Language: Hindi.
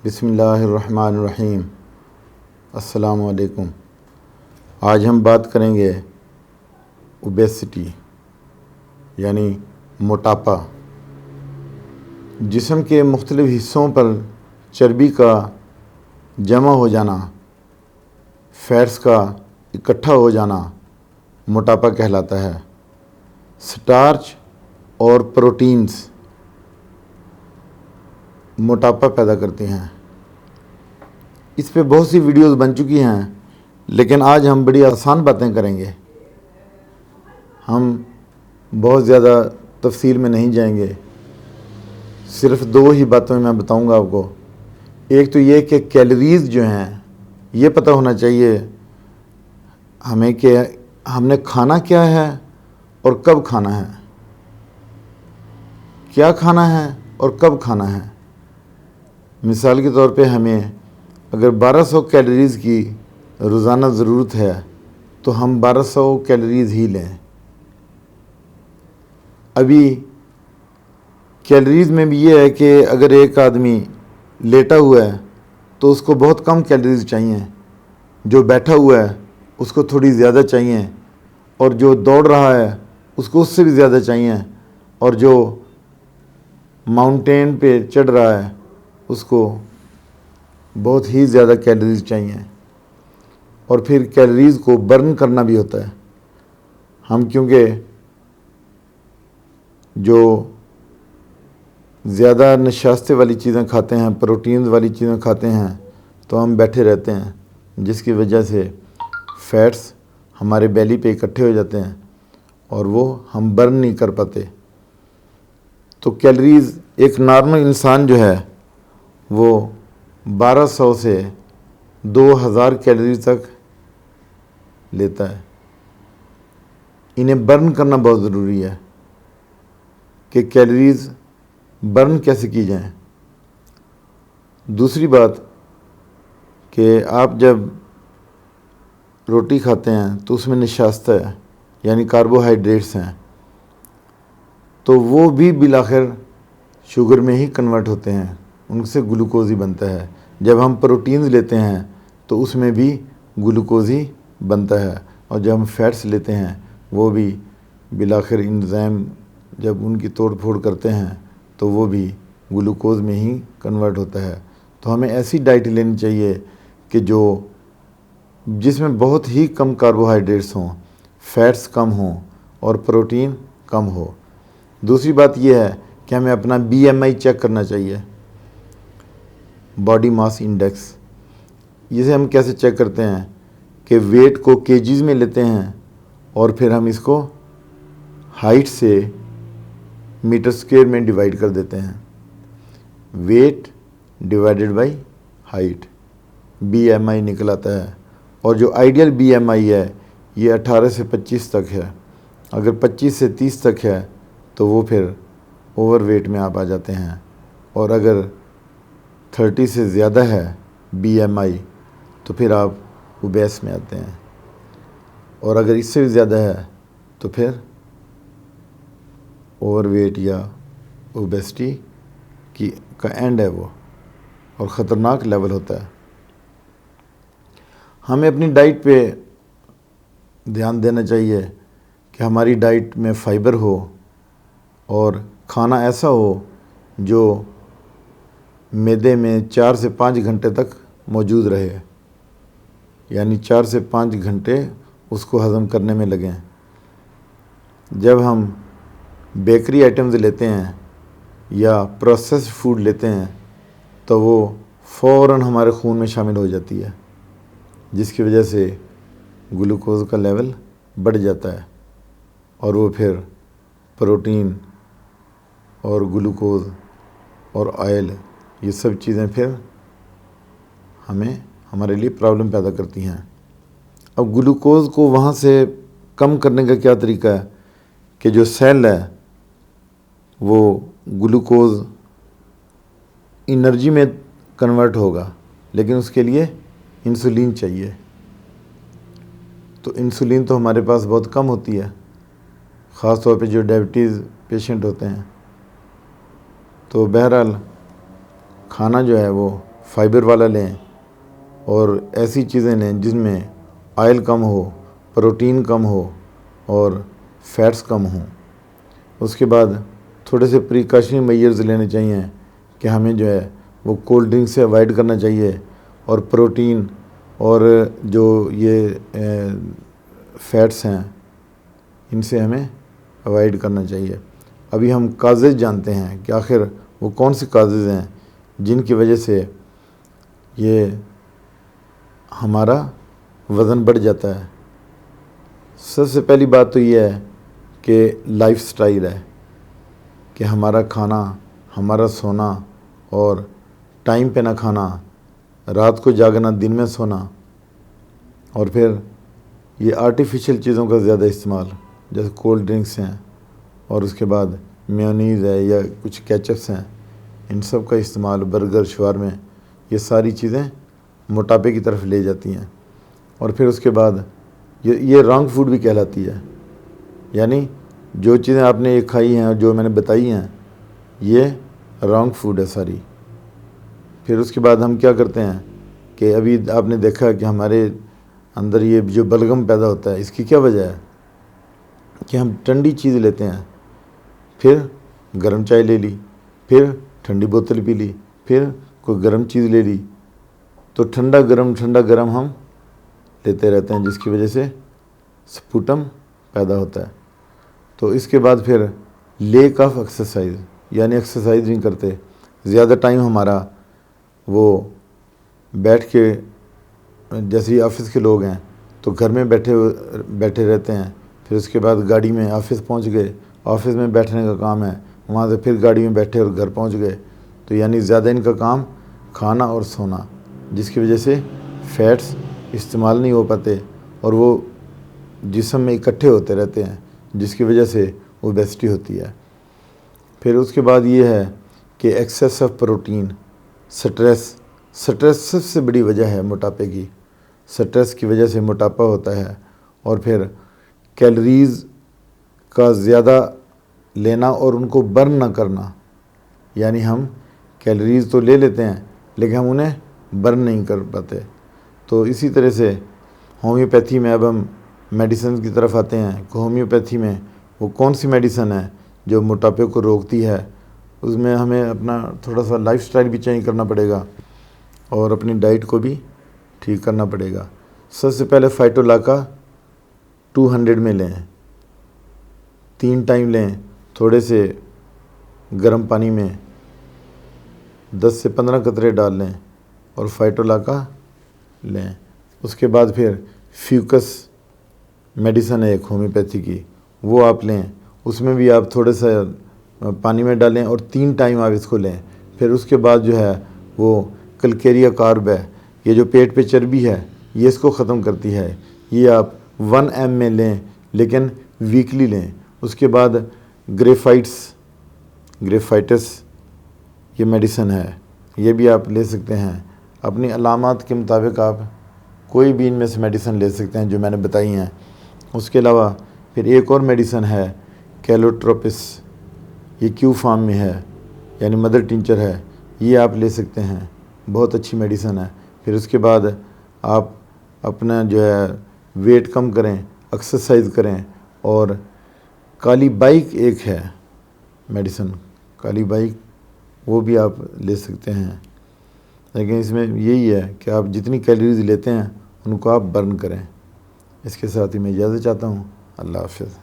बिस्मिल्लाहिर्रहमानिर्रहीम। अस्सलामु अलैकुम। आज हम बात करेंगे ओबेसिटी यानी मोटापा। जिस्म के मुख्तलिफ़ हिस्सों पर चर्बी का जमा हो जाना, फैट्स का इकट्ठा हो जाना मोटापा कहलाता है। स्टार्च और प्रोटीन्स मोटापा पैदा करते हैं। इस पे बहुत सी वीडियोस बन चुकी हैं, लेकिन आज हम बड़ी आसान बातें करेंगे। हम बहुत ज़्यादा तफसील में नहीं जाएंगे, सिर्फ दो ही बातों में मैं बताऊंगा आपको। एक तो ये कि कैलोरीज़ जो हैं, ये पता होना चाहिए हमें कि हमने खाना क्या है और कब खाना है, क्या खाना है और कब खाना है। मिसाल के तौर पे हमें अगर 1200 कैलोरीज़ की रोज़ाना ज़रूरत है तो हम 1200 कैलोरीज़ ही लें। अभी कैलोरीज़ में भी ये है कि अगर एक आदमी लेटा हुआ है तो उसको बहुत कम कैलोरीज़ चाहिए, जो बैठा हुआ है उसको थोड़ी ज़्यादा चाहिए, और जो दौड़ रहा है उसको उससे भी ज़्यादा चाहिए, और जो माउंटेन पे चढ़ रहा है उसको बहुत ही ज़्यादा कैलोरीज़ चाहिए। और फिर कैलोरीज़ को बर्न करना भी होता है। हम क्योंकि जो ज़्यादा नशास्ते वाली चीज़ें खाते हैं, प्रोटीन वाली चीज़ें खाते हैं, तो हम बैठे रहते हैं, जिसकी वजह से फ़ैट्स हमारे बेली पे इकट्ठे हो जाते हैं और वो हम बर्न नहीं कर पाते। तो कैलोरीज़ एक नॉर्मल इंसान जो है वो 1200 से 2000 कैलोरी तक लेता है। इन्हें बर्न करना बहुत ज़रूरी है कि कैलोरीज़ बर्न कैसे की जाएं। दूसरी बात कि आप जब रोटी खाते हैं तो उसमें निशास्ता है यानी कार्बोहाइड्रेट्स हैं, तो वो भी बिलाखिर शुगर में ही कन्वर्ट होते हैं, उनसे ग्लूकोज ही बनता है। जब हम प्रोटीन्स लेते हैं तो उसमें भी ग्लूकोज ही बनता है, और जब हम फैट्स लेते हैं वो भी बिलाखिर एंजाइम जब उनकी तोड़ फोड़ करते हैं तो वो भी ग्लूकोज में ही कन्वर्ट होता है। तो हमें ऐसी डाइट लेनी चाहिए कि जिसमें बहुत ही कम कार्बोहाइड्रेट्स हों, फैट्स कम हों और प्रोटीन कम हो। दूसरी बात यह है कि हमें अपना BMI चेक करना चाहिए, बॉडी मास इंडेक्स। इसे हम कैसे चेक करते हैं कि वेट को केजीज़ में लेते हैं और फिर हम इसको हाइट से मीटर स्क्वायर में डिवाइड कर देते हैं। Weight divided by height, BMI निकल आता है। और जो आइडियल BMI है ये 18 से 25 तक है। अगर 25 से 30 तक है तो वो फिर ओवरवेट में आप आ जाते हैं, और अगर 30 से ज़्यादा है BMI तो फिर आप ओबेस में आते हैं, और अगर इससे भी ज़्यादा है तो फिर ओवरवेट या ओबेसिटी का एंड है वो, और ख़तरनाक लेवल होता है। हमें अपनी डाइट पे ध्यान देना चाहिए कि हमारी डाइट में फ़ाइबर हो और खाना ऐसा हो जो मैदे में 4 से 5 घंटे तक मौजूद रहे, यानी 4 से 5 घंटे उसको हज़म करने में लगें। जब हम बेकरी आइटम्स लेते हैं या प्रोसेस्ड फूड लेते हैं तो वो फ़ौरन हमारे खून में शामिल हो जाती है, जिसकी वजह से ग्लूकोज का लेवल बढ़ जाता है, और वो फिर प्रोटीन और ग्लूकोज और ऑयल, ये सब चीज़ें फिर हमारे लिए प्रॉब्लम पैदा करती हैं। अब ग्लूकोज को वहाँ से कम करने का क्या तरीका है कि जो सेल है वो ग्लूकोज एनर्जी में कन्वर्ट होगा, लेकिन उसके लिए इंसुलिन चाहिए। तो इंसुलिन तो हमारे पास बहुत कम होती है, ख़ास तौर पे जो डायबिटीज़ पेशेंट होते हैं। तो बहरहाल खाना जो है वो फाइबर वाला लें और ऐसी चीज़ें लें जिनमें ऑयल कम हो, प्रोटीन कम हो और फैट्स कम हों। उसके बाद थोड़े से प्रिकॉशनरी मेजर्स लेने चाहिए कि हमें जो है वो कोल्ड ड्रिंक से अवॉइड करना चाहिए और प्रोटीन और जो ये फैट्स हैं इनसे हमें अवॉइड करना चाहिए। अभी हम काजेज़ जानते हैं कि आखिर वो कौन सी काजेज़ हैं जिनकी वजह से ये हमारा वज़न बढ़ जाता है। सबसे पहली बात तो ये है कि लाइफस्टाइल है कि हमारा खाना, हमारा सोना और टाइम पे ना खाना, रात को जागना, दिन में सोना, और फिर ये आर्टिफिशियल चीज़ों का ज़्यादा इस्तेमाल जैसे कोल्ड ड्रिंक्स हैं और उसके बाद मेयोनीज़ है या कुछ केचप्स हैं, इन सब का इस्तेमाल, बर्गर, शवारमे, ये सारी चीज़ें मोटापे की तरफ ले जाती हैं। और फिर उसके बाद ये रॉन्ग फूड भी कहलाती है, यानी जो चीज़ें आपने ये खाई हैं और जो मैंने बताई हैं ये रॉन्ग फूड है सारी। फिर उसके बाद हम क्या करते हैं कि अभी आपने देखा कि हमारे अंदर ये जो बलगम पैदा होता है, इसकी क्या वजह है कि हम ठंडी चीज़ लेते हैं, फिर गर्म चाय ले ली, फिर ठंडी बोतल पी ली, फिर कोई गर्म चीज़ ले ली, तो ठंडा गरम हम लेते रहते हैं, जिसकी वजह से स्पूटम पैदा होता है। तो इसके बाद फिर लेक ऑफ एक्सरसाइज, यानी एक्सरसाइज नहीं करते, ज़्यादा टाइम हमारा वो बैठ के, जैसे ऑफिस के लोग हैं तो घर में बैठे रहते हैं, फिर उसके बाद गाड़ी में ऑफिस पहुंच गए, ऑफिस में बैठने का काम है, वहाँ से फिर गाड़ी में बैठे और घर पहुंच गए, तो यानी ज़्यादा इनका काम खाना और सोना, जिसकी वजह से फैट्स इस्तेमाल नहीं हो पाते और वो जिस्म में इकट्ठे होते रहते हैं, जिसकी वजह से ओबेसिटी होती है। फिर उसके बाद ये है कि एक्सेस ऑफ प्रोटीन, स्ट्रेस सबसे बड़ी वजह है मोटापे की। स्ट्रेस की वजह से मोटापा होता है। और फिर कैलोरीज़ का ज़्यादा लेना और उनको बर्न ना करना, यानी हम कैलोरीज़ तो ले लेते हैं लेकिन हम उन्हें बर्न नहीं कर पाते। तो इसी तरह से होम्योपैथी में अब हम मेडिसिन की तरफ आते हैं। होम्योपैथी में वो कौन सी मेडिसिन है जो मोटापे को रोकती है, उसमें हमें अपना थोड़ा सा लाइफस्टाइल भी चेंज करना पड़ेगा और अपनी डाइट को भी ठीक करना पड़ेगा। सबसे पहले फाइटोलाका 200 में लें, 3 टाइम लें, थोड़े से गर्म पानी में 10 से 15 कतरे डाल लें और फाइटोलाका लें। उसके बाद फिर फ्यूकस मेडिसिन है एक होम्योपैथी की, वो आप लें, उसमें भी आप थोड़े सा पानी में डालें और 3 टाइम आप इसको लें। फिर उसके बाद जो है वो कलकेरिया कार्ब है, ये जो पेट पे चर्बी है ये इसको ख़त्म करती है, ये आप 1 ml में लें लेकिन वीकली लें। उसके बाद ग्रेफाइटिस ये मेडिसिन है, ये भी आप ले सकते हैं। अपनी अलामात के मुताबिक आप कोई भी इनमें से मेडिसिन ले सकते हैं जो मैंने बताई हैं। उसके अलावा फिर एक और मेडिसिन है कैलोट्रोपिस, ये क्यू फार्म में है, यानी मदर टिंचर है, ये आप ले सकते हैं, बहुत अच्छी मेडिसिन है। फिर उसके बाद आप अपना जो है वेट कम करें, एक्सरसाइज करें। और काली बाइक एक है मेडिसिन, काली बाइक, वो भी आप ले सकते हैं। लेकिन इसमें यही है कि आप जितनी कैलोरीज लेते हैं उनको आप बर्न करें। इसके साथ ही मैं इजाज़त चाहता हूँ। अल्लाह हाफ़िज़।